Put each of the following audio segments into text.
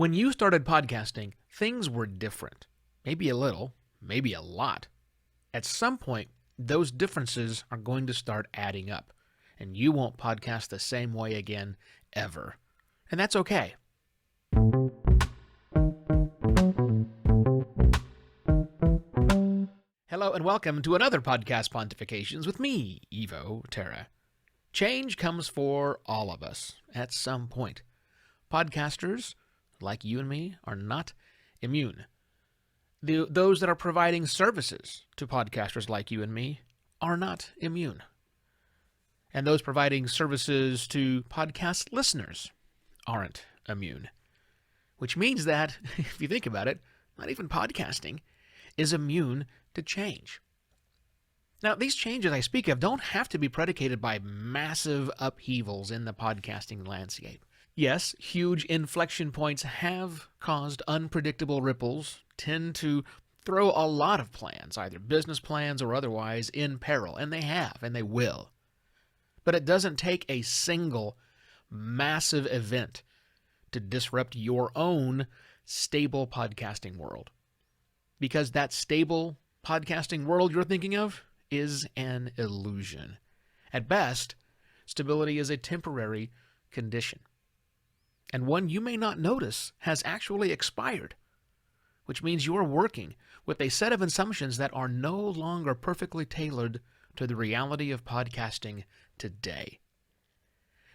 When you started podcasting, things were different. Maybe a little, maybe a lot. At some point, those differences are going to start adding up, and you won't podcast the same way again, ever. And that's okay. Hello and welcome to another Podcast Pontifications with me, Evo Terra. Change comes for all of us at some point. Podcasters, like you and me, are not immune. Those that are providing services to podcasters like you and me are not immune. And those providing services to podcast listeners aren't immune. Which means that, if you think about it, not even podcasting is immune to change. Now, these changes I speak of don't have to be predicated by massive upheavals in the podcasting landscape. Yes, huge inflection points have caused unpredictable ripples, tend to throw a lot of plans, either business plans or otherwise, in peril, and they have, and they will. But it doesn't take a single massive event to disrupt your own stable podcasting world. Because that stable podcasting world you're thinking of is an illusion. At best, stability is a temporary condition, and one you may not notice has actually expired, which means you're working with a set of assumptions that are no longer perfectly tailored to the reality of podcasting today.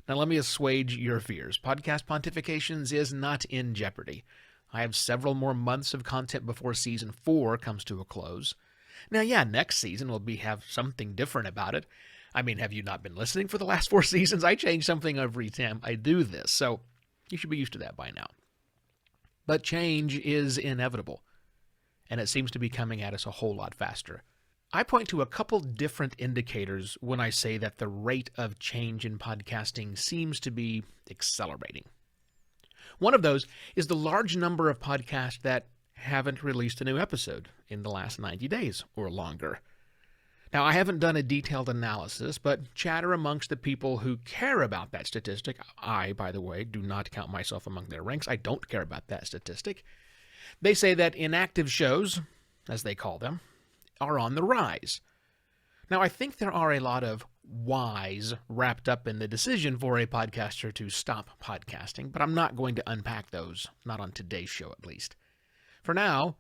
Now, let me assuage your fears. Podcast Pontifications is not in jeopardy. I have several more months of content before Season 4 comes to a close. Now, next season will have something different about it. I mean, have you not been listening for the last 4 seasons? I change something every time I do this, so you should be used to that by now. But change is inevitable, and it seems to be coming at us a whole lot faster. I point to a couple different indicators when I say that the rate of change in podcasting seems to be accelerating. One of those is the large number of podcasts that haven't released a new episode in the last 90 days or longer. Now, I haven't done a detailed analysis, but chatter amongst the people who care about that statistic, I, by the way, do not count myself among their ranks. I don't care about that statistic. They say that inactive shows, as they call them, are on the rise. Now, I think there are a lot of whys wrapped up in the decision for a podcaster to stop podcasting, but I'm not going to unpack those, not on today's show at least. For now,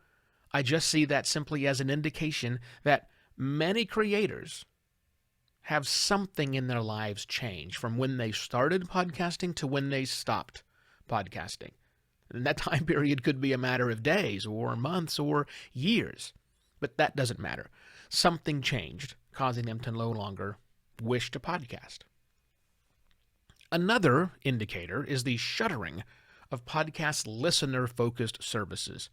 I just see that simply as an indication that many creators have something in their lives change from when they started podcasting to when they stopped podcasting. And that time period could be a matter of days or months or years, but that doesn't matter. Something changed, causing them to no longer wish to podcast. Another indicator is the shuttering of podcast listener-focused services.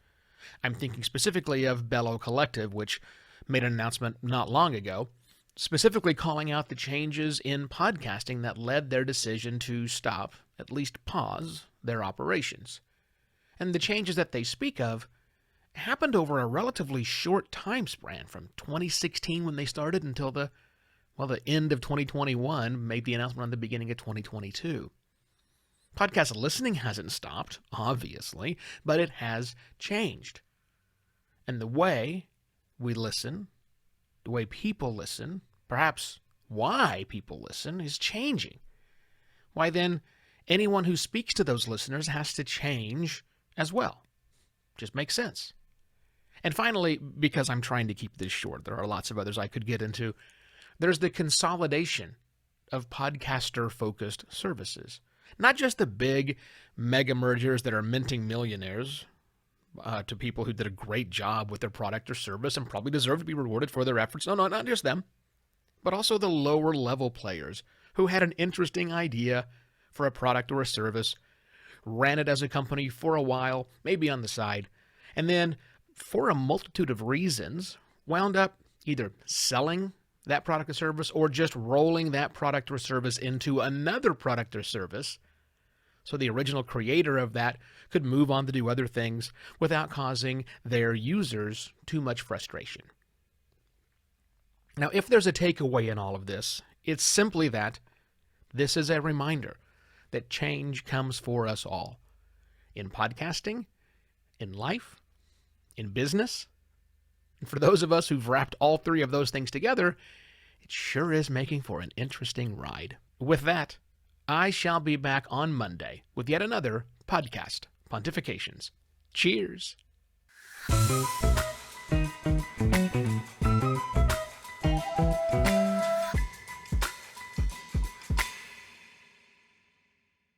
I'm thinking specifically of Bellow Collective, which made an announcement not long ago, specifically calling out the changes in podcasting that led their decision to stop, at least pause, their operations. And the changes that they speak of happened over a relatively short time span, from 2016 when they started until the end of 2021, made the announcement on the beginning of 2022. Podcast listening hasn't stopped, obviously, but it has changed. And the way we listen, the way people listen, perhaps why people listen, is changing. Why then, anyone who speaks to those listeners has to change as well. Just makes sense. And finally, because I'm trying to keep this short, there are lots of others I could get into, there's the consolidation of podcaster-focused services. Not just the big mega mergers that are minting millionaires to people who did a great job with their product or service and probably deserve to be rewarded for their efforts. No, not just them, but also the lower level players who had an interesting idea for a product or a service, ran it as a company for a while, maybe on the side, and then, for a multitude of reasons, wound up either selling that product or service or just rolling that product or service into another product or service so the original creator of that could move on to do other things without causing their users too much frustration. Now, if there's a takeaway in all of this, it's simply that this is a reminder that change comes for us all. in podcasting, in life, in business. And for those of us who've wrapped all three of those things together, it sure is making for an interesting ride. With that, I shall be back on Monday with yet another podcast, Pontifications. Cheers!